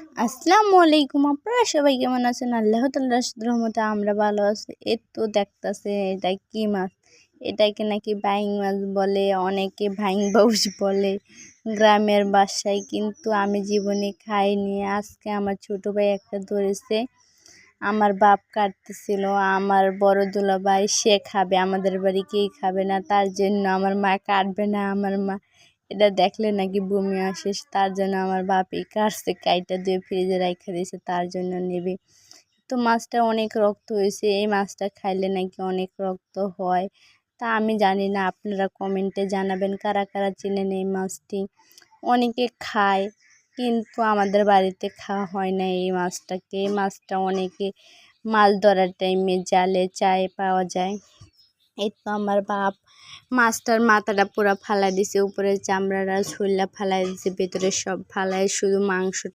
আসসালামু আলাইকুম। আপনারা সবাই কেমন আছেন? আল্লাহ তাআলার রহমতে আমরা ভালো আছি। এই তো দেখতাছেন এটা কি মাছ? এটাকে নাকি বাইং মাছ বলে, অনেকে ভাইং বাউস বলে গ্রামের বাসায়, কিন্তু আমি জীবনে খাইনি। আজকে আমার ছোট ভাই একটা ধরেছে, আমার বাপ কাটতেছিল, আমার বড় দুলাভাই সে খাবে, আমাদের বাড়ি কেই খাবে না, তার জন্য আমার মা কাটবে না। আমার মা এটা দেখলে নাকি বমি আসে, তার জন্য আমার বাপই কাটছে, কাইটা দিয়ে ফ্রিজে রাখা দিয়েছে, তার জন্য নেবে। তো মাছটা অনেক রক্ত হয়েছে, এই মাছটা খাইলে নাকি অনেক রক্ত হয়। তা আমি জানি না, আপনারা কমেন্টে জানাবেন কারা কারা চেনেন এই মাছটি। অনেকে খায়, কিন্তু আমাদের বাড়িতে খাওয়া হয় না এই মাছটাকে। এই মাছটা অনেকে মাছ ধরার টাইমে জালে চায়ে পাওয়া যায়। এই তো আমার বাপ মাছটার মাথাটা পুরো ফালাই দিছে, উপরে চামড়াটা ছুল্লা ফালাই দিছে, ভেতরে সব ফালাই, শুধু মাংস